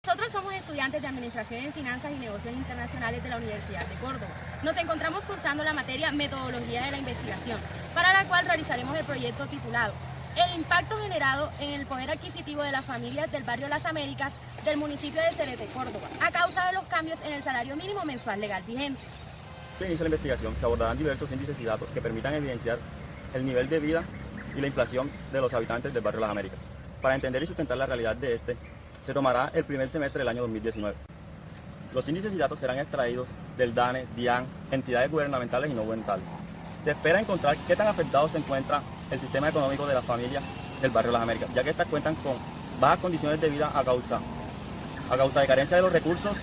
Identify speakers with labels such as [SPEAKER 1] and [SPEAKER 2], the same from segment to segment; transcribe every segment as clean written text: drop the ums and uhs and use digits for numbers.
[SPEAKER 1] Nosotros somos estudiantes de Administración en Finanzas y Negocios Internacionales de la Universidad de Córdoba. Nos encontramos cursando la materia Metodología de la Investigación, para la cual realizaremos el proyecto titulado El impacto generado en el poder adquisitivo de las familias del barrio Las Américas del municipio de Cereté, Córdoba, a causa de los cambios en el salario mínimo mensual legal vigente.
[SPEAKER 2] Se inicia la investigación, se abordarán diversos índices y datos que permitan evidenciar el nivel de vida y la inflación de los habitantes del barrio Las Américas. Para entender y sustentar la realidad de este, se tomará el primer semestre del año 2019. Los índices y datos serán extraídos del DANE, DIAN, entidades gubernamentales y no gubernamentales. Se espera encontrar qué tan afectado se encuentra el sistema económico de las familias del barrio Las Américas, ya que estas cuentan con bajas condiciones de vida a causa de carencia de los recursos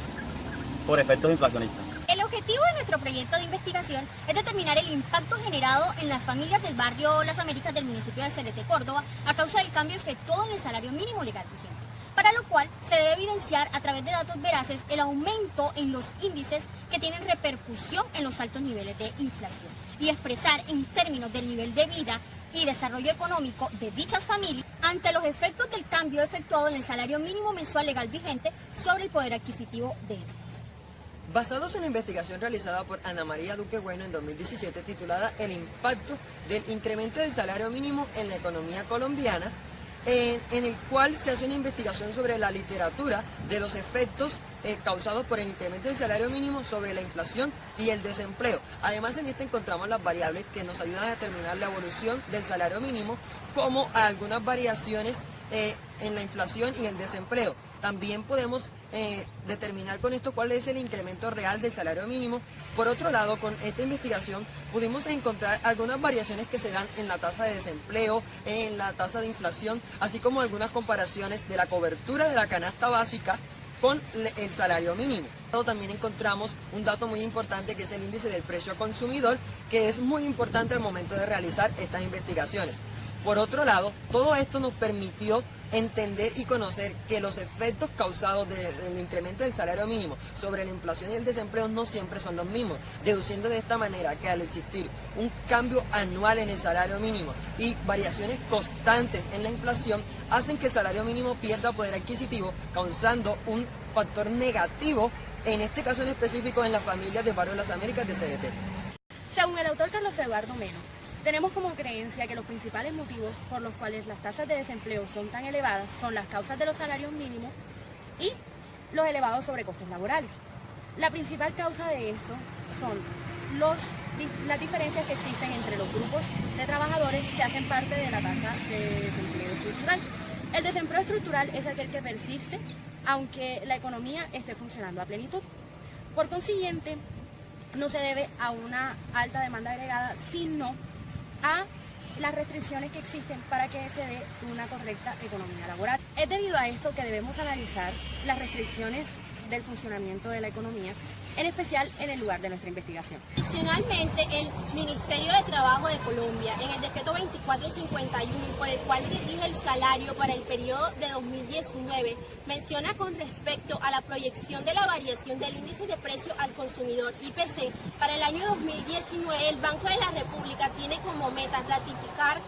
[SPEAKER 2] por efectos inflacionistas.
[SPEAKER 3] El objetivo de nuestro proyecto de investigación es determinar el impacto generado en las familias del barrio Las Américas del municipio de Cereté, Córdoba, a causa del cambio efectuado en el salario mínimo legal vigente, para lo cual se debe evidenciar a través de datos veraces el aumento en los índices que tienen repercusión en los altos niveles de inflación y expresar en términos del nivel de vida y desarrollo económico de dichas familias ante los efectos del cambio efectuado en el salario mínimo mensual legal vigente sobre el poder adquisitivo de estas.
[SPEAKER 4] Basados en la investigación realizada por Ana María Duque Bueno en 2017 titulada El impacto del incremento del salario mínimo en la economía colombiana, en el cual se hace una investigación sobre la literatura de los efectos causados por el incremento del salario mínimo sobre la inflación y el desempleo. Además, en esta encontramos las variables que nos ayudan a determinar la evolución del salario mínimo, como algunas variaciones en la inflación y el desempleo. También podemos determinar con esto cuál es el incremento real del salario mínimo. Por otro lado, con esta investigación pudimos encontrar algunas variaciones que se dan en la tasa de desempleo, en la tasa de inflación, así como algunas comparaciones de la cobertura de la canasta básica con el salario mínimo. También encontramos un dato muy importante, que es el índice del precio consumidor, que es muy importante al momento de realizar estas investigaciones. Por otro lado, todo esto nos permitió entender y conocer que los efectos causados del incremento del salario mínimo sobre la inflación y el desempleo no siempre son los mismos, deduciendo de esta manera que al existir un cambio anual en el salario mínimo y variaciones constantes en la inflación, hacen que el salario mínimo pierda poder adquisitivo, causando un factor negativo, en este caso en específico en las familias del barrio Las Américas de Cereté.
[SPEAKER 1] Según el autor Carlos Eduardo Meno, tenemos como creencia que los principales motivos por los cuales las tasas de desempleo son tan elevadas son las causas de los salarios mínimos y los elevados sobrecostos laborales. La principal causa de eso son las diferencias que existen entre los grupos de trabajadores que hacen parte de la tasa de desempleo estructural. El desempleo estructural es aquel que persiste aunque la economía esté funcionando a plenitud. Por consiguiente, no se debe a una alta demanda agregada, sino a las restricciones que existen para que se dé una correcta economía laboral. Es debido a esto que debemos analizar las restricciones del funcionamiento de la economía, en especial en el lugar de nuestra investigación.
[SPEAKER 5] Adicionalmente, el Ministerio de Trabajo de Colombia, en el decreto 2451, por el cual se rige el salario para el periodo de 2019, menciona con respecto a la proyección de la variación del índice de precio al consumidor IPC para el año 2019, el Banco de la República tiene como meta ratificar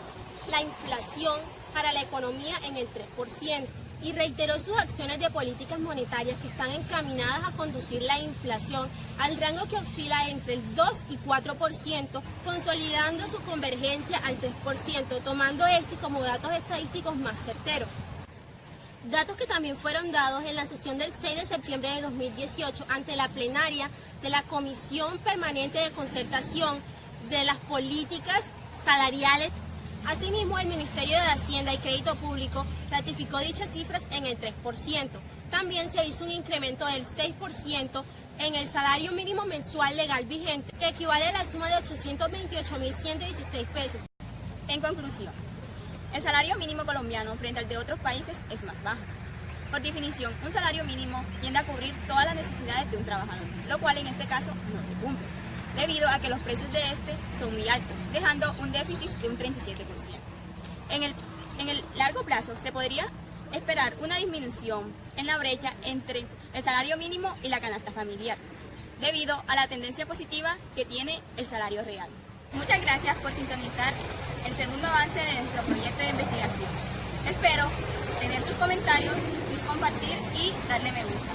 [SPEAKER 5] la inflación para la economía en el 3%. Y reiteró sus acciones de políticas monetarias que están encaminadas a conducir la inflación al rango que oscila entre el 2 y 4%, consolidando su convergencia al 3%, tomando este como datos estadísticos más certeros. Datos que también fueron dados en la sesión del 6 de septiembre de 2018 ante la plenaria de la Comisión Permanente de Concertación de las Políticas Salariales. Asimismo, el Ministerio de Hacienda y Crédito Público ratificó dichas cifras en el 3%. También se hizo un incremento del 6% en el salario mínimo mensual legal vigente, que equivale a la suma de 828.116 pesos.
[SPEAKER 6] En conclusión, el salario mínimo colombiano frente al de otros países es más bajo. Por definición, un salario mínimo tiende a cubrir todas las necesidades de un trabajador, lo cual en este caso no se cumple, debido a que los precios de este son muy altos, dejando un déficit de un 37%. En el largo plazo se podría esperar una disminución en la brecha entre el salario mínimo y la canasta familiar, debido a la tendencia positiva que tiene el salario real. Muchas gracias por sintonizar el segundo avance de nuestro proyecto de investigación. Espero tener sus comentarios, sus compartir y darle me gusta.